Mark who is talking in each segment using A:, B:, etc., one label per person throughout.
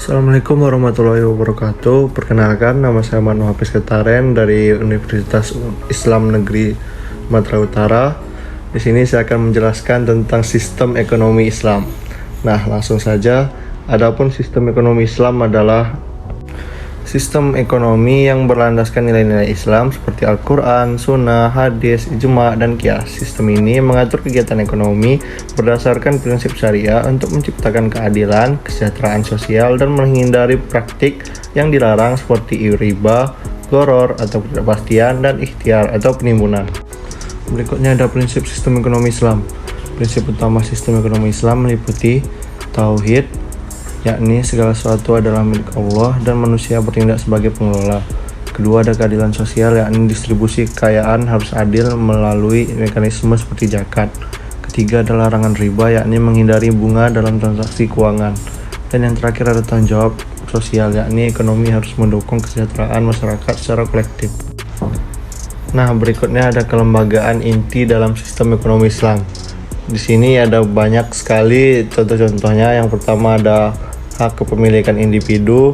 A: Assalamualaikum warahmatullahi wabarakatuh. Perkenalkan, nama saya Manu Hafiz Ketaren dari Universitas Islam Negeri Sumatera Utara. Di sini saya akan menjelaskan tentang sistem ekonomi Islam. Nah, langsung saja. Adapun sistem ekonomi Islam adalah sistem ekonomi yang berlandaskan nilai-nilai Islam seperti Al-Quran, Sunnah, Hadis, Ijma, dan Qiyas. Sistem ini mengatur kegiatan ekonomi berdasarkan prinsip syariah untuk menciptakan keadilan, kesejahteraan sosial, dan menghindari praktik yang dilarang seperti riba, gharar atau ketidakpastian, dan ikhtiar atau penimbunan. Berikutnya ada prinsip sistem ekonomi Islam. Prinsip utama sistem ekonomi Islam meliputi tauhid, yakni segala sesuatu adalah milik Allah dan manusia bertindak sebagai pengelola. Kedua, ada keadilan sosial, yakni distribusi kekayaan harus adil melalui mekanisme seperti zakat. Ketiga, ada larangan riba, yakni menghindari bunga dalam transaksi keuangan. Dan yang terakhir ada tanggung jawab sosial, yakni ekonomi harus mendukung kesejahteraan masyarakat secara kolektif. Nah, berikutnya ada kelembagaan inti dalam sistem ekonomi Islam. Di sini ada banyak sekali contoh-contohnya. Yang pertama ada hak kepemilikan individu,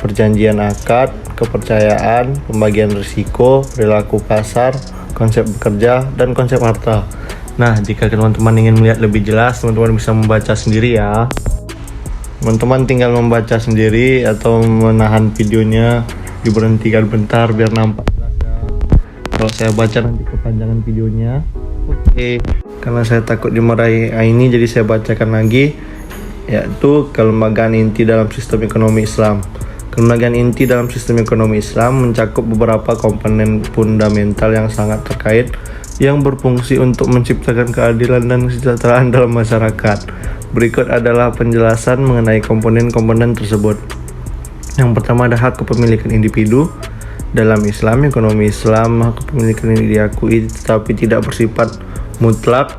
A: perjanjian akad, kepercayaan, pembagian risiko, perilaku pasar, konsep bekerja, dan konsep harta. Nah, jika teman-teman ingin melihat lebih jelas, teman-teman bisa membaca sendiri ya. Teman-teman tinggal membaca sendiri atau menahan videonya, diberhentikan bentar biar nampak jelas ya. Kalau saya baca nanti kepanjangan videonya. Oke, karena saya takut dimarahi ini, jadi saya bacakan lagi, yaitu kelembagaan inti dalam sistem ekonomi Islam. Kelembagaan inti dalam sistem ekonomi Islam mencakup beberapa komponen fundamental yang sangat terkait yang berfungsi untuk menciptakan keadilan dan kesejahteraan dalam masyarakat. Berikut adalah penjelasan mengenai komponen-komponen tersebut. Yang pertama ada hak kepemilikan individu. Dalam Islam, ekonomi Islam, hak kepemilikan ini diakui tetapi tidak bersifat mutlak.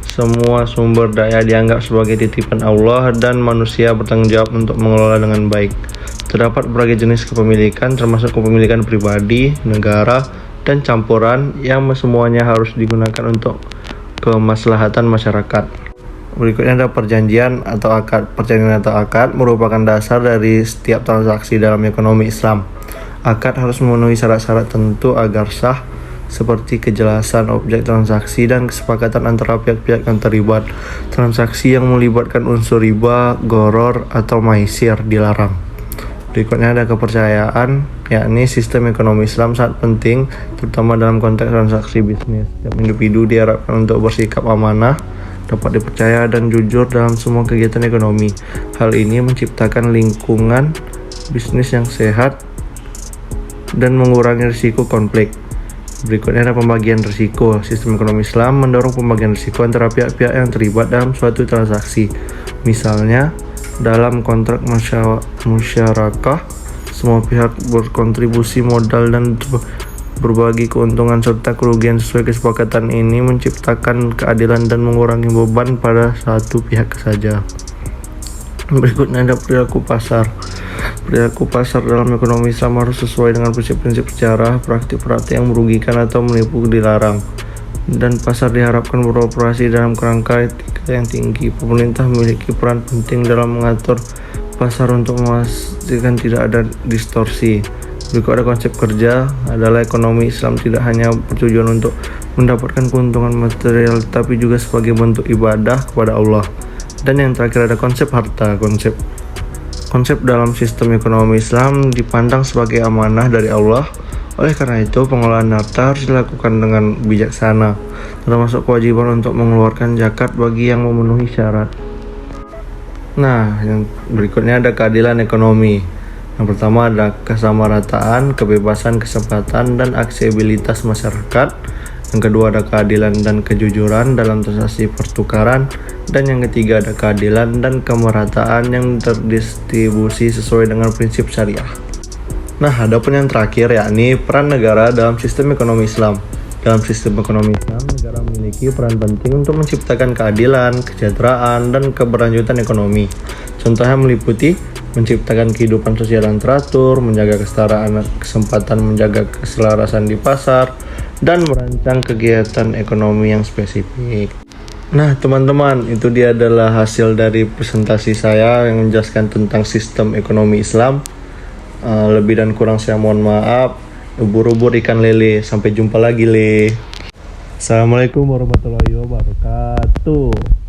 A: Semua sumber daya dianggap sebagai titipan Allah dan manusia bertanggung jawab untuk mengelola dengan baik. Terdapat berbagai jenis kepemilikan termasuk kepemilikan pribadi, negara, dan campuran yang semuanya harus digunakan untuk kemaslahatan masyarakat. Berikutnya ada perjanjian atau akad. Perjanjian atau akad merupakan dasar dari setiap transaksi dalam ekonomi Islam. Akad harus memenuhi syarat-syarat tertentu agar sah, seperti kejelasan objek transaksi dan kesepakatan antara pihak-pihak yang terlibat. Transaksi yang melibatkan unsur riba, gharar, atau maisir dilarang. Berikutnya ada kepercayaan, yakni sistem ekonomi Islam sangat penting, terutama dalam konteks transaksi bisnis. Setiap individu diharapkan untuk bersikap amanah, dapat dipercaya, dan jujur dalam semua kegiatan ekonomi. Hal ini menciptakan lingkungan bisnis yang sehat dan mengurangi risiko konflik. Berikutnya ada pembagian risiko. Sistem ekonomi Islam mendorong pembagian risiko antara pihak-pihak yang terlibat dalam suatu transaksi. Misalnya, dalam kontrak musyarakah, semua pihak berkontribusi modal dan berbagi keuntungan serta kerugian sesuai kesepakatan. Ini menciptakan keadilan dan mengurangi beban pada satu pihak saja. Berikutnya ada perilaku pasar. Perilaku pasar dalam ekonomi Islam harus sesuai dengan prinsip-prinsip sejarah. Praktik-praktik yang merugikan atau menipu dilarang, dan pasar diharapkan beroperasi dalam kerangka etika yang tinggi. Pemerintah memiliki peran penting dalam mengatur pasar untuk memastikan tidak ada distorsi. Berikut ada konsep kerja. Adalah ekonomi Islam tidak hanya bertujuan untuk mendapatkan keuntungan material, tapi juga sebagai bentuk ibadah kepada Allah. Dan yang terakhir ada konsep harta. Konsep dalam sistem ekonomi Islam dipandang sebagai amanah dari Allah. Oleh karena itu, pengelolaan harta harus dilakukan dengan bijaksana, termasuk kewajiban untuk mengeluarkan zakat bagi yang memenuhi syarat. Nah, yang berikutnya ada keadilan ekonomi. Yang pertama ada kesamarataan, kebebasan, kesempatan, dan aksesibilitas masyarakat. Yang kedua ada keadilan dan kejujuran dalam transaksi pertukaran. Dan yang ketiga ada keadilan dan kemerataan yang terdistribusi sesuai dengan prinsip syariah. Nah, adapun yang terakhir yakni peran negara dalam sistem ekonomi Islam. Dalam sistem ekonomi Islam, negara memiliki peran penting untuk menciptakan keadilan, kesejahteraan, dan keberlanjutan ekonomi. Contohnya meliputi menciptakan kehidupan sosial yang teratur, menjaga kesetaraan kesempatan, menjaga keselarasan di pasar, dan merancang kegiatan ekonomi yang spesifik. Nah, teman-teman, itu dia adalah hasil dari presentasi saya yang menjelaskan tentang sistem ekonomi Islam. Lebih dan kurang saya mohon maaf. Ubur-ubur ikan lele. Sampai jumpa lagi, Le. Assalamualaikum warahmatullahi wabarakatuh.